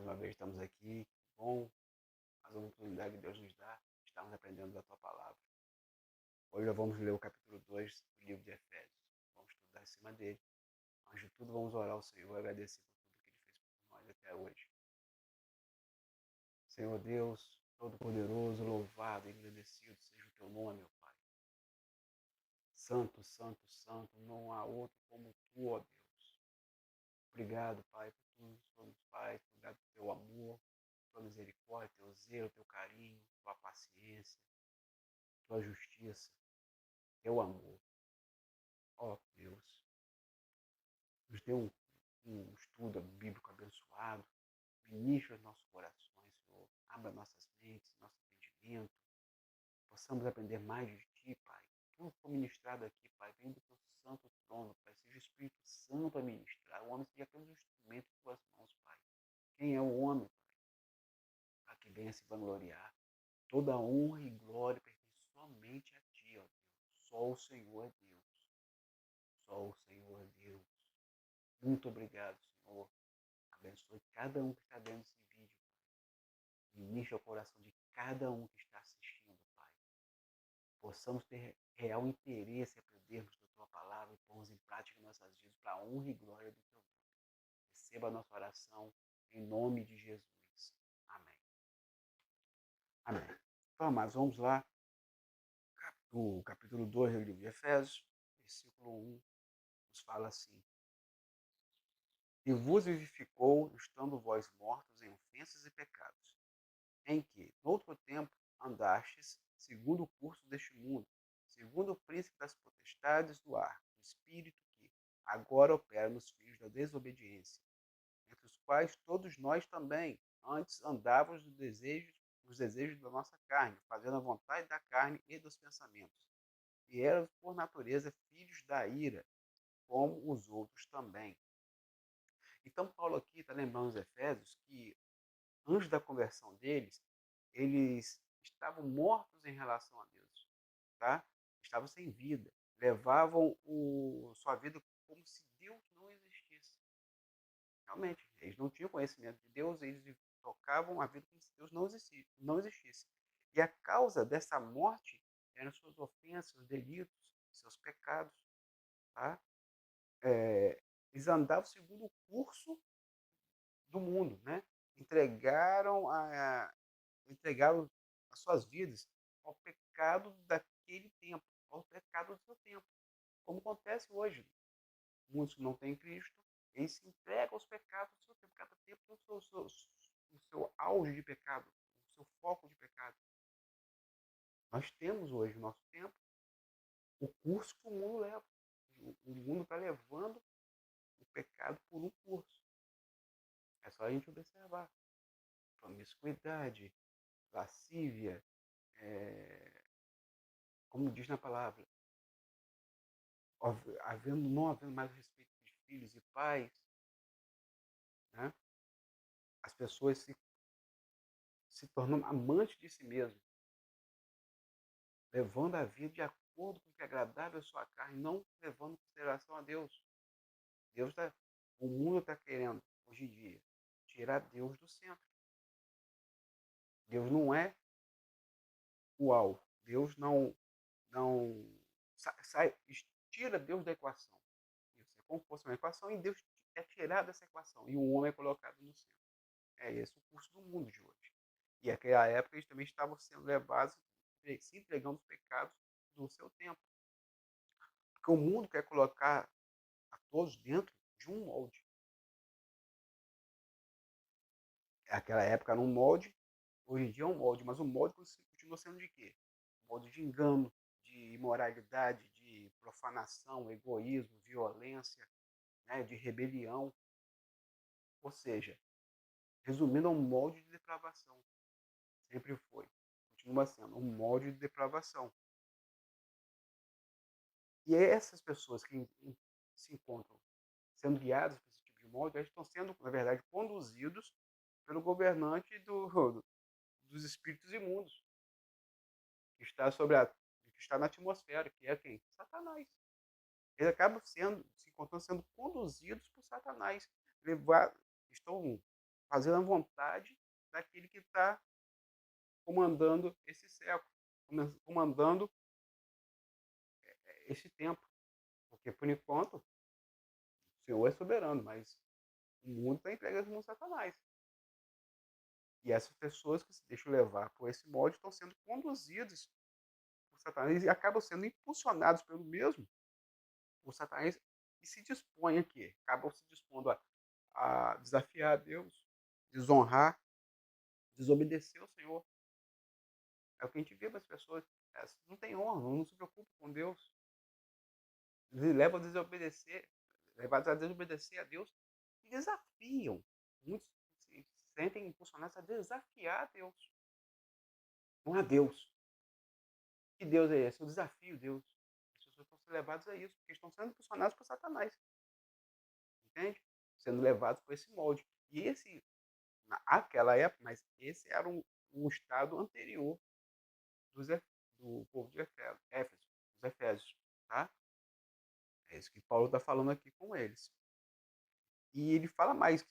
Mais uma vez estamos aqui. Que bom, mais uma oportunidade que Deus nos dá. Estamos aprendendo da tua palavra. Hoje nós vamos ler o capítulo 2 do livro de Efésios. Vamos estudar em cima dele. Antes de tudo, vamos orar ao Senhor e agradecer por tudo que Ele fez por nós até hoje. Senhor Deus, Todo-Poderoso, louvado e agradecido seja o teu nome, meu Pai. Santo, santo, santo, não há outro como tu, ó Deus. Obrigado, Pai, por tudo que somos, Pai. Obrigado pelo teu amor, tua misericórdia, teu zelo, teu carinho, tua paciência, tua justiça, teu amor. Ó Deus, nos dê um estudo bíblico abençoado, ministra os nossos corações, Senhor. Abra nossas mentes, nosso entendimento, possamos aprender mais de Ti, Pai. Tudo que for ministrado aqui, Pai, vem do Teu santo trono, Pai. Seja o Espírito Santo a ministrar. O homem seja apenas um instrumento em Tuas mãos, Pai. Quem é o homem, Pai? Para que venha se vangloriar. Toda honra e glória pertence somente a Ti, ó Deus. Só o Senhor é Deus. Só o Senhor é Deus. Muito obrigado, Senhor. Abençoe cada um que está vendo esse vídeo, Pai. Ministre o coração de cada um que está assistindo, Pai. Possamos ter real interesse em aprendermos da Tua palavra e pormos em prática em nossas vidas para a honra e glória do Teu nome. Receba a nossa oração em nome de Jesus. Amém. Amém. Então, amados, vamos lá. O capítulo 2 do livro de Efésios, versículo 1, nos fala assim: E vos vivificou, estando vós mortos em ofensas e pecados, em que, noutro tempo, andastes, segundo o curso deste mundo, segundo o príncipe das potestades do ar, do espírito que agora opera nos filhos da desobediência, entre os quais todos nós também, antes andávamos nos desejos da nossa carne, fazendo a vontade da carne e dos pensamentos. E éramos, por natureza, filhos da ira, como os outros também. Então, Paulo aqui está lembrando os Efésios que, antes da conversão deles, eles estavam mortos em relação a Deus, tá? Estavam sem vida, levavam sua vida como se Deus não existisse. Realmente, eles não tinham conhecimento de Deus, eles tocavam a vida como se Deus não existisse. E a causa dessa morte eram suas ofensas, seus delitos, seus pecados, tá? Eles andavam segundo o curso do mundo, né? Entregaram as suas vidas ao pecado daquele tempo, ao pecado do seu tempo. Como acontece hoje. Muitos que não têm Cristo, eles se entregam aos pecados do seu tempo. Cada tempo tem o seu auge de pecado, o seu foco de pecado. Nós temos hoje, no nosso tempo, o curso que o mundo leva. O mundo está levando o pecado por um curso. É só a gente observar. Promiscuidade, lascívia, como diz na palavra, não havendo mais respeito de filhos e pais, né? As pessoas se tornando amantes de si mesmo, levando a vida de acordo com o que é agradável à sua carne, não levando em consideração a Deus. O mundo está querendo, hoje em dia, tirar Deus do centro. Deus não é o alvo. Deus não tira Deus da equação. Isso é como se fosse uma equação e Deus é tirado dessa equação e o homem é colocado no centro. É esse o curso do mundo de hoje. E naquela época eles também estavam sendo levados, se entregando os pecados do seu tempo. Porque o mundo quer colocar a todos dentro de um molde. Aquela época era um molde, hoje em dia é um molde, mas o molde continua sendo de quê? Molde de engano, de imoralidade, de profanação, egoísmo, violência, né, de rebelião. Ou seja, resumindo, é um molde de depravação. Sempre foi. Continua sendo um molde de depravação. E essas pessoas que se encontram sendo guiadas por esse tipo de molde, eles estão sendo, na verdade, conduzidos pelo governante dos espíritos imundos, que está que está na atmosfera, que é quem? Satanás. Eles acabam se encontrando sendo conduzidos por Satanás. Estão fazendo a vontade daquele que está comandando esse século, comandando esse tempo. Porque, por enquanto, o Senhor é soberano, mas o mundo está entregue às mãos de Satanás. E essas pessoas que se deixam levar por esse molde estão sendo conduzidas por Satanás e acabam sendo impulsionados pelo mesmo, por Satanás, e se dispõem aqui, acabam se dispondo a desafiar a Deus, desonrar, desobedecer ao Senhor. É o que a gente vê das pessoas. Não tem honra, não se preocupam com Deus. Eles levam a desobedecer, levados a desobedecer a Deus e desafiam. Muitos se sentem impulsionados a desafiar a Deus. Não a Deus. Que Deus é esse? Eu desafio Deus. As pessoas estão sendo levadas a isso, porque estão sendo impulsionados por Satanás. Entende? Sendo levados por esse molde. E esse, naquela época, mas esse era um estado anterior dos, do povo de Éfeso, dos Efésios. Tá? É isso que Paulo está falando aqui com eles. E ele fala mais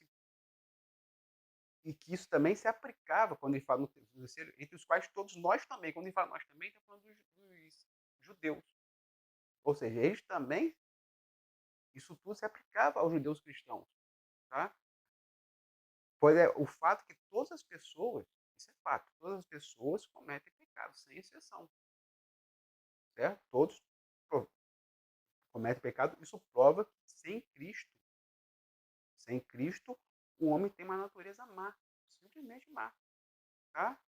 e que isso também se aplicava quando ele fala no terceiro, entre os quais todos nós também, quando ele fala nós também, está falando dos judeus. Ou seja, eles também, isso tudo se aplicava aos judeus cristãos. Tá? Pois é, o fato que todas as pessoas, isso é fato, todas as pessoas cometem pecado, sem exceção. Certo? Todos cometem pecado, isso prova que sem Cristo, o homem tem uma natureza má, simplesmente má. Tá?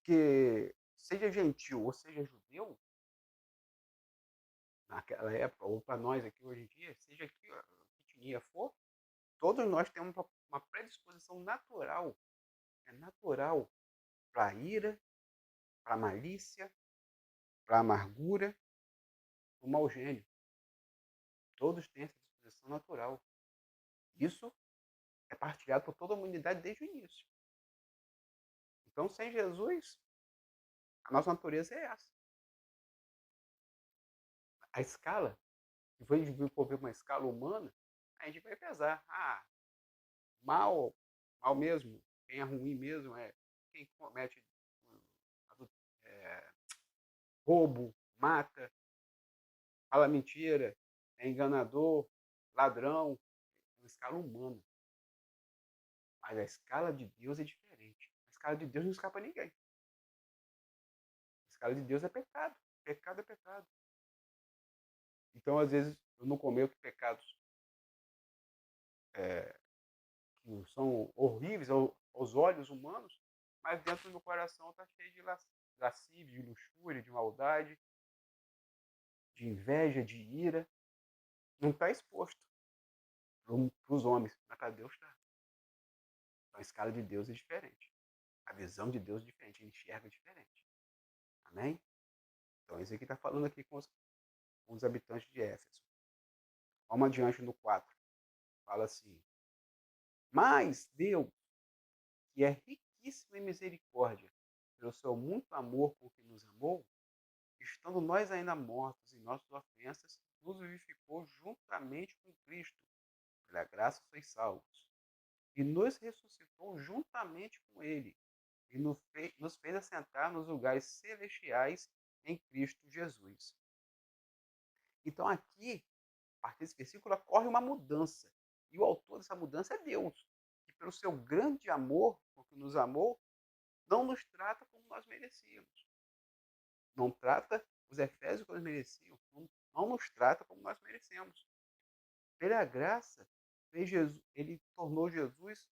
Que seja gentil ou seja judeu, naquela época, ou para nós aqui hoje em dia, seja que etnia for, todos nós temos uma predisposição natural, é natural para a ira, para a malícia, para a amargura, para o mau gênio. Todos têm essa disposição natural. Isso é partilhado por toda a humanidade desde o início. Então, sem Jesus, a nossa natureza é essa. A escala, se for desenvolver uma escala humana, a gente vai pesar. Mal mesmo, quem é ruim mesmo é quem comete é, roubo, mata, fala mentira, é enganador, ladrão, é uma escala humana. Mas a escala de Deus é diferente. A escala de Deus não escapa a ninguém. A escala de Deus é pecado. Pecado é pecado. Então, às vezes, eu não cometo pecados que são horríveis aos olhos humanos, mas dentro do meu coração está cheio de lascívia, de luxúria, de maldade, de inveja, de ira. Não está exposto para os homens, mas para Deus está. Então, a escala de Deus é diferente. A visão de Deus é diferente, ele enxerga diferente. Amém? Então, isso aqui está falando aqui com os habitantes de Éfeso. Vamos adiante no 4. Fala assim: mas Deus, que é riquíssimo em misericórdia, pelo seu muito amor com que nos amou, estando nós ainda mortos em nossas ofensas, nos vivificou juntamente com Cristo. Pela graça sois salvos. E nos ressuscitou juntamente com Ele, e nos fez assentar nos lugares celestiais em Cristo Jesus. Então aqui, a partir desse versículo, ocorre uma mudança. E o autor dessa mudança é Deus, que pelo seu grande amor, porque nos amou, não nos trata como nós merecíamos. Não trata os efésios como nós merecíamos. Não nos trata como nós merecemos. Pela graça, ele tornou Jesus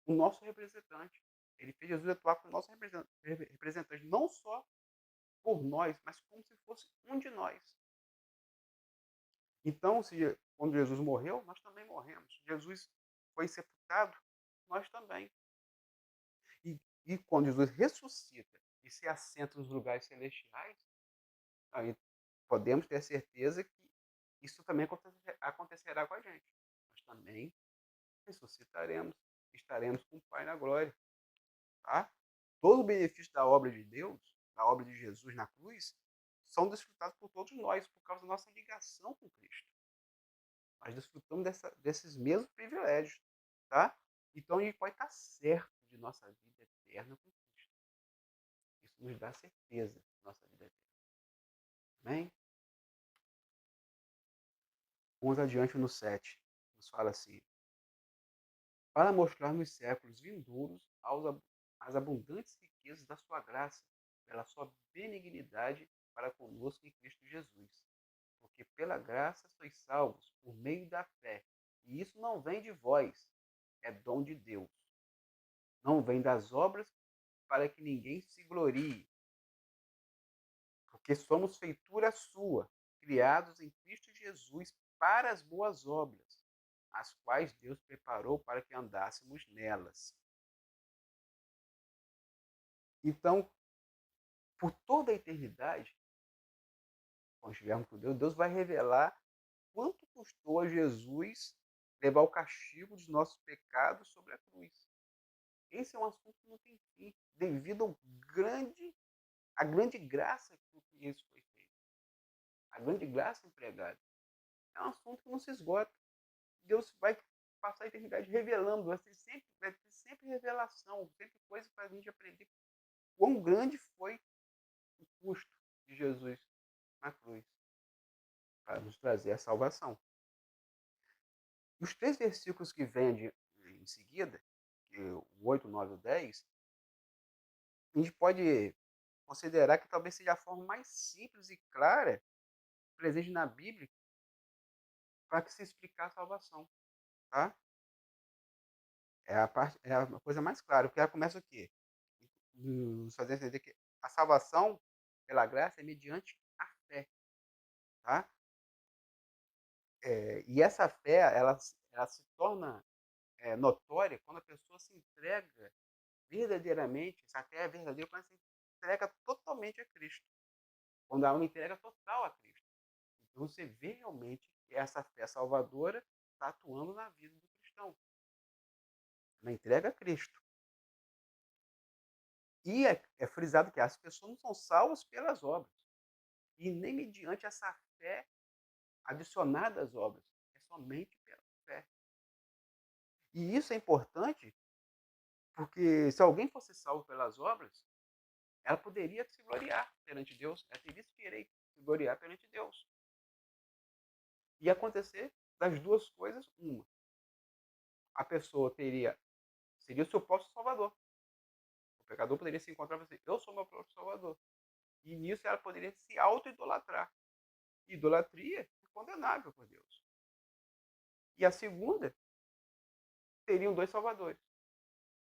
o nosso representante. Ele fez Jesus atuar como nosso representante, não só por nós, mas como se fosse um de nós. Então, quando Jesus morreu, nós também morremos. Jesus foi sepultado, nós também. E quando Jesus ressuscita e se assenta nos lugares celestiais, aí podemos ter certeza que isso também acontecerá com a gente. Nós também ressuscitaremos, estaremos com o Pai na glória. Tá? Todo o benefício da obra de Deus, da obra de Jesus na cruz, são desfrutados por todos nós, por causa da nossa ligação com Cristo. Nós desfrutamos desses mesmos privilégios. tá? Então a gente pode estar certo de nossa vida eterna com Cristo. Isso nos dá certeza de nossa vida eterna. Amém? Vamos adiante no 7. Nos fala assim: para mostrar nos séculos vindouros as abundantes riquezas da sua graça, pela sua benignidade para conosco em Cristo Jesus. Porque pela graça sois salvos, por meio da fé. E isso não vem de vós, é dom de Deus. Não vem das obras, para que ninguém se glorie. Porque somos feitura sua, criados em Cristo Jesus para as boas obras, as quais Deus preparou para que andássemos nelas. Então, por toda a eternidade, quando estivermos com Deus, Deus vai revelar quanto custou a Jesus levar o castigo dos nossos pecados sobre a cruz. Esse é um assunto que não tem fim, devido à grande graça que isso foi feito. A grande graça empregada. É um assunto que não se esgota. Deus vai passar a eternidade revelando, vai ter sempre revelação, sempre coisa para a gente aprender quão grande foi o custo de Jesus na cruz para nos trazer a salvação. Os 3 versículos que vêm em seguida, o 8, 9 e o 10, a gente pode considerar que talvez seja a forma mais simples e clara presente na Bíblia para que se explicar a salvação. Tá? É a coisa mais clara, porque ela começa o quê? Nos fazer entender que a salvação pela graça é mediante a fé. Tá? E essa fé, ela se torna notória quando a pessoa se entrega verdadeiramente, essa fé é verdadeira quando ela se entrega totalmente a Cristo. Quando há uma entrega total a Cristo. Então você vê realmente que essa fé salvadora está atuando na vida do cristão. Na entrega a Cristo. E é frisado que as pessoas não são salvas pelas obras. E nem mediante essa fé adicionada às obras. É somente pela fé. E isso é importante porque se alguém fosse salvo pelas obras, ela poderia se gloriar perante Deus. Ela teria esse direito de se gloriar perante Deus. E acontecer das duas coisas, uma. A pessoa seria o seu próprio salvador. O pecador poderia se encontrar e dizer, eu sou meu próprio salvador. E nisso ela poderia se auto-idolatrar. Idolatria é condenável por Deus. E a segunda, teriam 2 salvadores.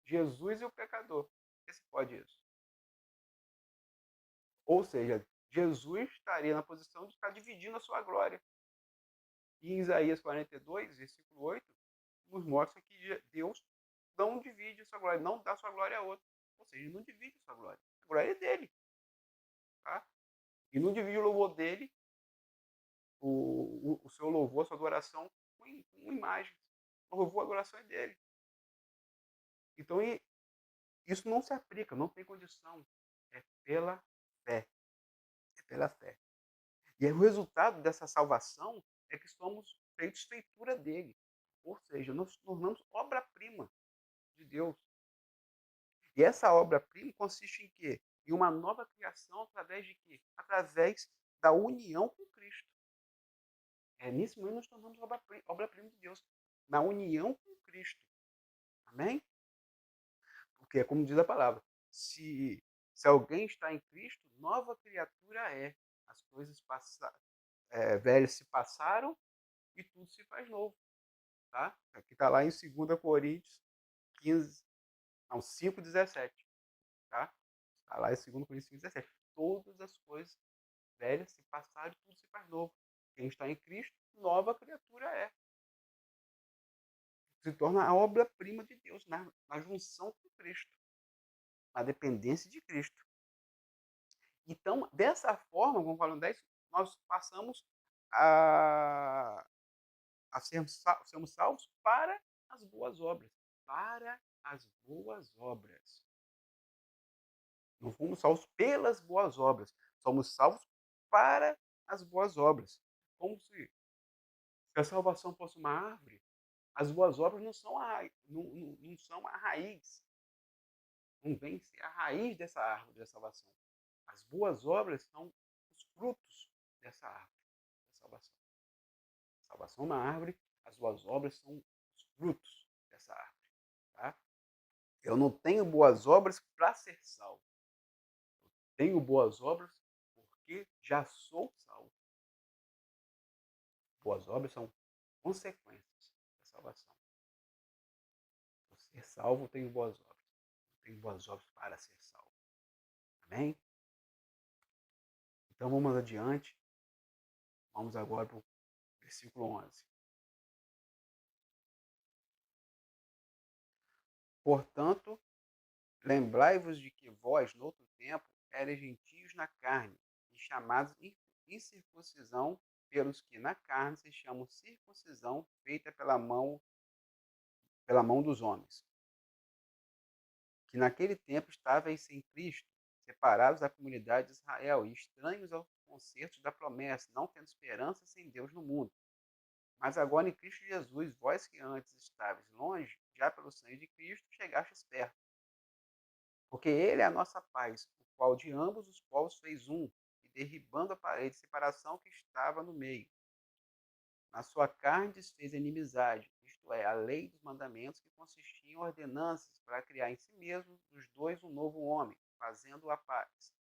Jesus e o pecador. Esse pode isso. Ou seja, Jesus estaria na posição de estar dividindo a sua glória. E em Isaías 42, versículo 8, nos mostra que Deus não divide a sua glória, não dá sua glória a outro. Ou seja, ele não divide a sua glória. A glória é dele. Tá? E não divide o louvor dele, o seu louvor, a sua adoração, com imagens. O louvor, a adoração é dele. Então, isso não se aplica, não tem condição. É pela fé. É pela fé. E o resultado dessa salvação é que somos feitos feitura dele. Ou seja, nós nos tornamos obra-prima de Deus. E essa obra-prima consiste em quê? Em uma nova criação através de quê? Através da união com Cristo. Nisso momento nós tornamos obra-prima de Deus. Na união com Cristo. Amém? Porque, como diz a palavra, se alguém está em Cristo, nova criatura é. As coisas velhas se passaram e tudo se faz novo. Tá? Aqui está lá em 2 Coríntios 15, não, 5,17. Tá? Está lá em 2 Coríntios 5,17. Todas as coisas velhas se passaram e tudo se faz novo. Quem está em Cristo, nova criatura é. Se torna a obra-prima de Deus na junção com Cristo, na dependência de Cristo. Então, dessa forma, como falam 10, nós passamos a sermos salvos para as boas obras. Para as boas obras. Não fomos salvos pelas boas obras. Somos salvos para as boas obras. Como se a salvação fosse uma árvore. As boas obras não são não são a raiz, não vem ser a raiz dessa árvore da salvação. As boas obras são os frutos dessa árvore da salvação. A salvação é uma árvore, as boas obras são os frutos dessa árvore. Tá? Eu não tenho boas obras para ser salvo. Eu tenho boas obras porque já sou salvo. Boas obras são consequências da salvação. Para ser salvo, eu tenho boas obras. Eu tenho boas obras para ser salvo. Amém? Então vamos adiante. Vamos agora para o versículo 11. Portanto, lembrai-vos de que vós, no outro tempo, eres gentios na carne, e chamados incircuncisão, pelos que na carne se chamam circuncisão, feita pela mão dos homens. Que naquele tempo estavais sem Cristo, separados da comunidade de Israel, e estranhos aos concertos da promessa, não tendo esperança sem Deus no mundo. Mas agora em Cristo Jesus, vós que antes estáveis longe, já pelo sangue de Cristo, chegastes perto. Porque ele é a nossa paz, o qual de ambos os povos fez um, e derribando a parede de separação que estava no meio. Na sua carne desfez a inimizade, isto é, a lei dos mandamentos que consistia em ordenanças para criar em si mesmo dos dois um novo homem, fazendo a paz.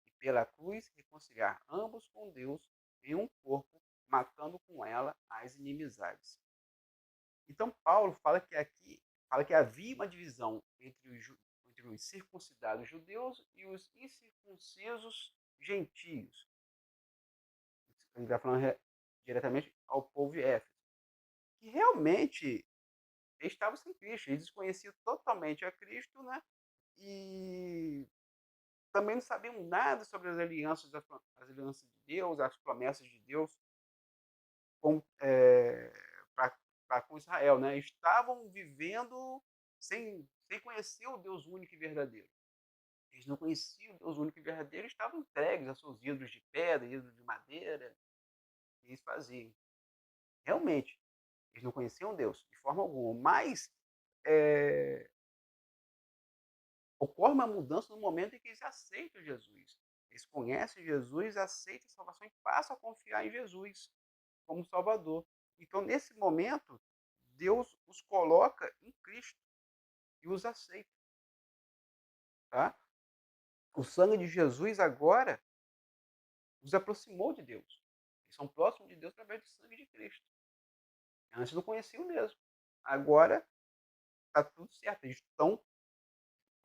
E pela cruz reconciliar ambos com Deus em um corpo, matando com ela as inimizades. Então Paulo fala que havia uma divisão entre os circuncidados judeus e os incircuncisos gentios. Ele está falando diretamente ao povo de Éfeso, que realmente estavam sem Cristo, eles desconheciam totalmente a Cristo, né? E também não sabiam nada sobre as alianças de Deus, as promessas de Deus para com Israel, né? Estavam vivendo sem conhecer o Deus único e verdadeiro. Eles não conheciam o Deus único e verdadeiro e estavam entregues aos seus ídolos de pedra, ídolos de madeira, que eles faziam. Realmente, eles não conheciam Deus de forma alguma, mas ocorre uma mudança no momento em que eles aceitam Jesus. Eles conhecem Jesus, aceitam a salvação e passam a confiar em Jesus como Salvador. Então, nesse momento, Deus os coloca em Cristo e os aceita. Tá? O sangue de Jesus agora os aproximou de Deus. Eles são próximos de Deus através do sangue de Cristo. Antes não conheciam mesmo. Agora está tudo certo. Eles estão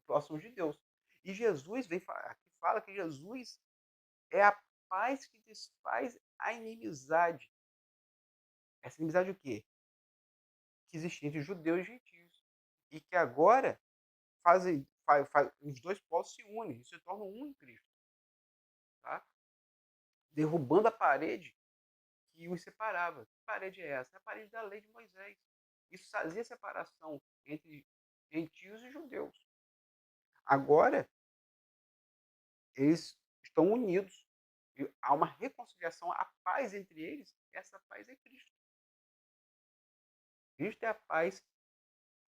próximos de Deus. E Jesus aqui fala que Jesus é a paz que desfaz a inimizade. Essa inimizade o quê? Que existia entre judeus e gentios. E que agora os dois povos se unem e se tornam um em Cristo. Tá? Derrubando a parede que os separava. Que parede é essa? É a parede da lei de Moisés. Isso fazia separação entre gentios e judeus. Agora, eles estão unidos. E há uma reconciliação, a paz entre eles. Essa paz é Cristo. Cristo é a paz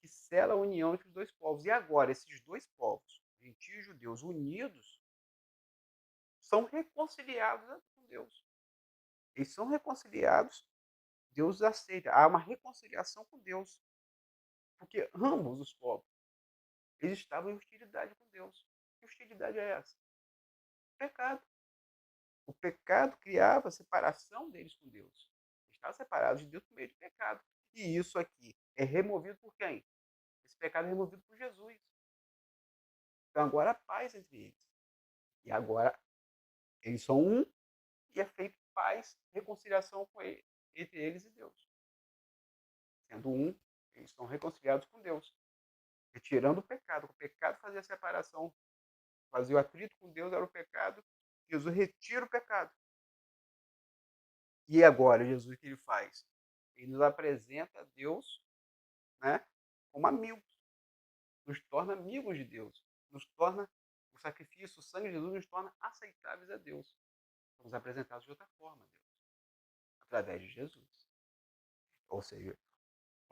que sela a união entre os dois povos. E agora, esses dois povos, gentios e judeus, unidos, são reconciliados com Deus. Eles são reconciliados, Deus aceita. Há uma reconciliação com Deus. Porque ambos os povos, eles estavam em hostilidade com Deus. Que hostilidade é essa? O pecado. O pecado criava a separação deles com Deus. Eles estavam separados de Deus por meio do pecado. E isso aqui é removido por quem? Esse pecado é removido por Jesus. Então agora há paz entre eles. E agora eles são um e é feito paz, reconciliação entre eles e Deus. Sendo um, eles estão reconciliados com Deus. Retirando o pecado. O pecado fazia a separação, fazia o atrito com Deus, era o pecado. Jesus retira o pecado. E agora, Jesus, o que ele faz? Ele nos apresenta a Deus, né, como amigos. Nos torna amigos de Deus. Nos torna, o sacrifício, o sangue de Jesus nos torna aceitáveis a Deus. Somos apresentados de outra forma a Deus. Através de Jesus. Ou seja,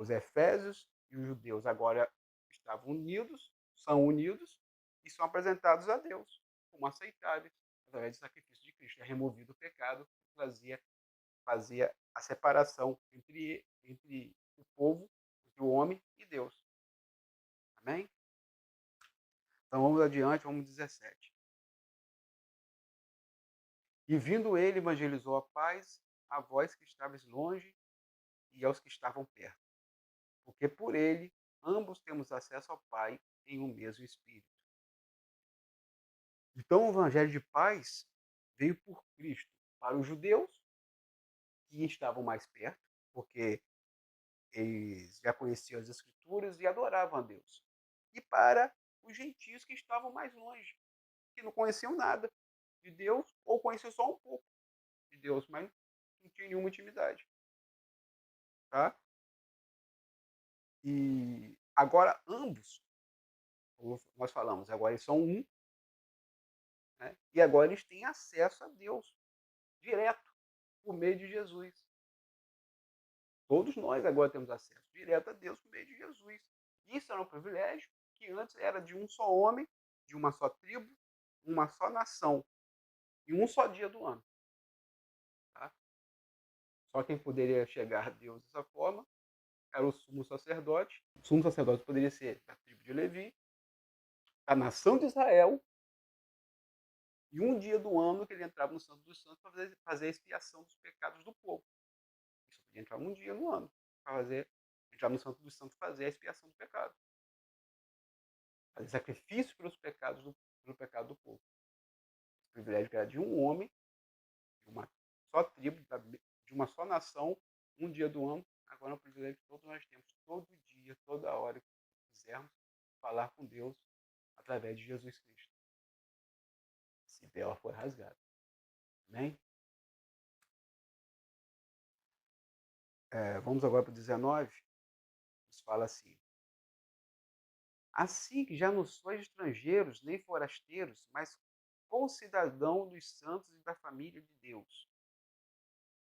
Os efésios e os judeus agora estavam unidos, são unidos e são apresentados a Deus como aceitáveis através do sacrifício de Cristo. É removido o pecado, fazia a separação entre o povo, entre o homem e Deus. Amém? Então vamos adiante, vamos 17. E vindo ele, evangelizou a paz a vós que estavais longe e aos que estavam perto. Porque por ele, ambos temos acesso ao Pai em um mesmo Espírito. Então o evangelho de paz veio por Cristo para os judeus que estavam mais perto, porque eles já conheciam as Escrituras e adoravam a Deus. E para os gentios que estavam mais longe, que não conheciam nada de Deus ou conheciam só um pouco de Deus, mas não tinham nenhuma intimidade. Tá? E agora ambos, como nós falamos, agora eles são um, né? E agora eles têm acesso a Deus direto por meio de Jesus. Todos nós agora temos acesso direto a Deus por meio de Jesus. Isso era um privilégio que antes era de um só homem, de uma só tribo, uma só nação, e um só dia do ano. Tá? Só quem poderia chegar a Deus dessa forma era o sumo sacerdote. O sumo sacerdote poderia ser da tribo de Levi, a nação de Israel, e um dia do ano que ele entrava no Santo dos Santos para fazer a expiação dos pecados do povo. Ele só podia entrar um dia no ano para entrar no Santo dos Santos e fazer a expiação do pecado. Fazer sacrifício pelo pecado do povo. O privilégio que era de um homem, de uma só tribo, de uma só nação, um dia do ano. Agora é um privilégio que todos nós temos, todo dia, toda hora que quisermos falar com Deus através de Jesus Cristo. Esse véu foi rasgado. Amém? Vamos agora para o 19. Nos fala assim. Assim que já não sois estrangeiros nem forasteiros, mas concidadão dos santos e da família de Deus,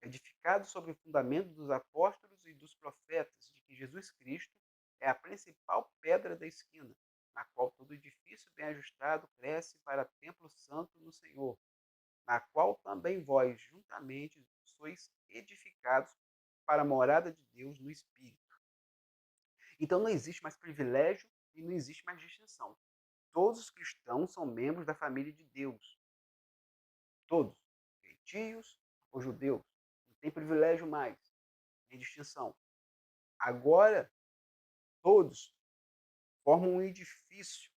edificado sobre o fundamento dos apóstolos e dos profetas, de que Jesus Cristo é a principal pedra da esquina, na qual todo edifício bem ajustado cresce para templo santo no Senhor, na qual também vós juntamente sois edificados para a morada de Deus no Espírito. Então não existe mais privilégio e não existe mais distinção. Todos os cristãos são membros da família de Deus. Todos. Gentios ou judeus. Não tem privilégio mais. Nem distinção. Agora, todos formam um edifício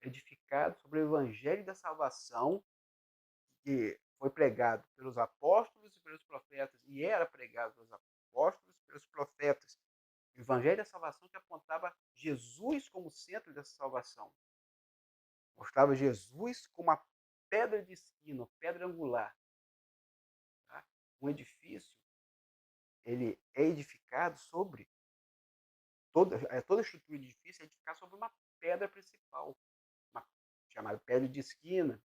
edificado sobre o evangelho da salvação que foi pregado pelos apóstolos e pelos profetas, e era pregado pelos apóstolos e pelos profetas. O evangelho da salvação que apontava Jesus como centro dessa salvação. Mostrava Jesus como a pedra de esquina, pedra angular. Tá? Um edifício, ele é edificado sobre toda a estrutura do edifício é edificada sobre uma pedra principal, chamada pedra de esquina,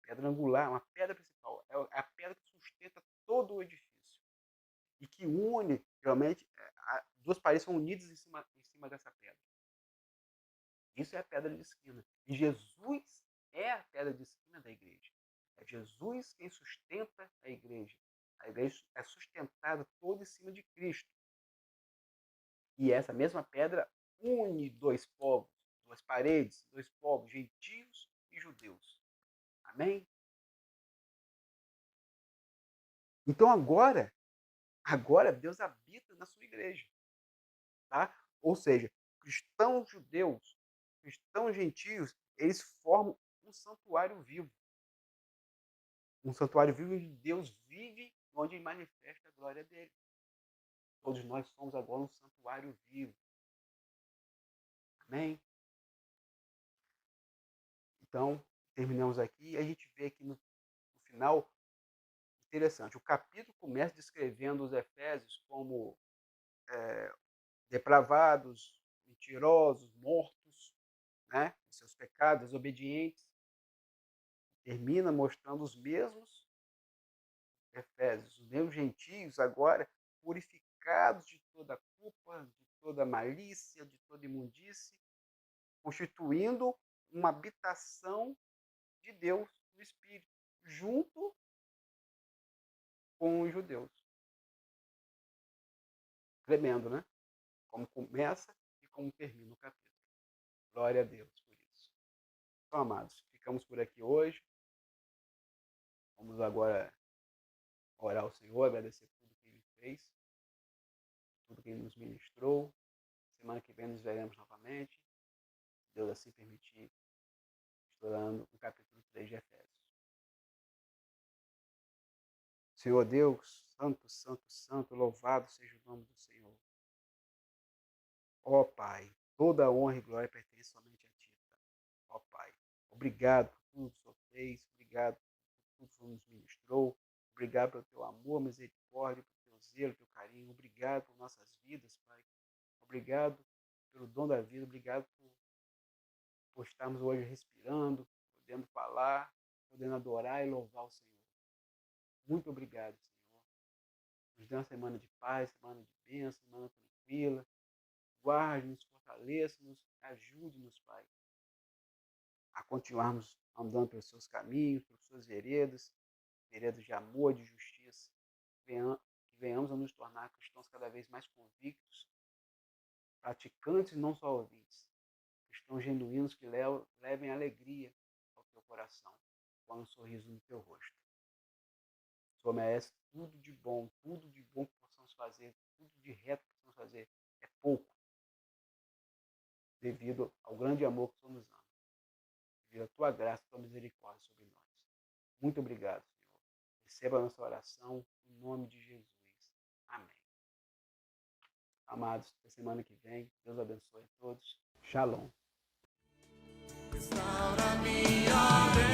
pedra angular, uma pedra principal. É a pedra que sustenta todo o edifício. E que une, realmente, duas paredes são unidas em cima dessa pedra. Isso é a pedra de esquina. E Jesus é a pedra de esquina da igreja. É Jesus quem sustenta a igreja. A igreja é sustentada toda em cima de Cristo. E essa mesma pedra une dois povos, duas paredes, dois povos, gentios e judeus. Amém? Então agora Deus habita na sua igreja. Tá? Ou seja, cristãos judeus, cristãos gentios, eles formam um santuário vivo. Um santuário vivo onde Deus vive, onde ele manifesta a glória dele. Todos nós somos agora um santuário vivo. Amém? Então, terminamos aqui e a gente vê aqui no final, interessante, o capítulo começa descrevendo os efésios como depravados, mentirosos, mortos, né? Seus pecados, desobedientes. Termina mostrando os mesmos Efésios, os mesmos gentios agora purificados purificados de toda culpa, de toda malícia, de toda imundície, constituindo uma habitação de Deus no Espírito, junto com os judeus. Tremendo, né? Como começa e como termina o capítulo. Glória a Deus por isso. Então, amados, ficamos por aqui hoje. Vamos agora orar ao Senhor, agradecer tudo que Ele fez, tudo que Ele nos ministrou. Semana que vem nos veremos novamente. Se Deus assim permitir, estudando o capítulo 3 de Efésios. Senhor Deus, santo, santo, santo, louvado seja o nome do Senhor. Ó Pai, toda honra e glória pertence somente a Ti. Ó Pai, obrigado por tudo que o Senhor fez, obrigado por tudo que o Senhor nos ministrou, obrigado pelo Teu amor, misericórdia, pelo Teu zelo, Teu carinho, obrigado por nossas vidas, Pai. Obrigado pelo dom da vida, obrigado por estarmos hoje respirando, podendo falar, podendo adorar e louvar o Senhor. Muito obrigado, Senhor. Nos dê uma semana de paz, semana de bênção, semana tranquila. Guarde-nos, fortaleça-nos, ajude-nos, Pai, a continuarmos andando pelos seus caminhos, pelas suas veredas, veredas de amor, de justiça. Que venhamos a nos tornar cristãos cada vez mais convictos, praticantes e não só ouvintes. Cristãos genuínos que levem alegria ao teu coração, com um sorriso no teu rosto. O Senhor merece tudo de bom que possamos fazer, tudo de reto que possamos fazer. É pouco, devido ao grande amor que o Senhor nos ama, devido à tua graça e tua misericórdia sobre nós. Muito obrigado, Senhor. Receba a nossa oração em nome de Jesus. Amém. Amados, até semana que vem. Deus abençoe a todos. Shalom. Restaura-me, ó Deus,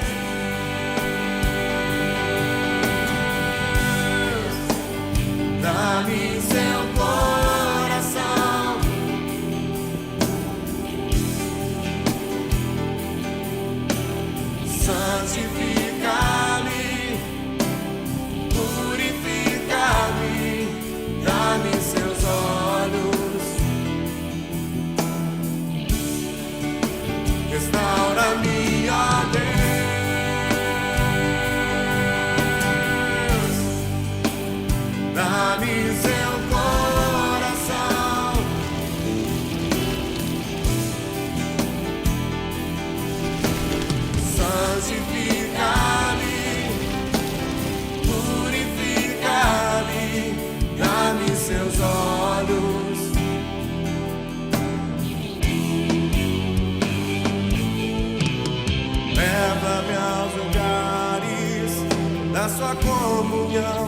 dá-me seu coração, santifica-me, purifica-me, dá-me seus olhos, restaura-me, ó Deus, dá-me seu coração, santifica-me, purifica-me, dá-me seus olhos, leva-me aos lugares da sua comunhão,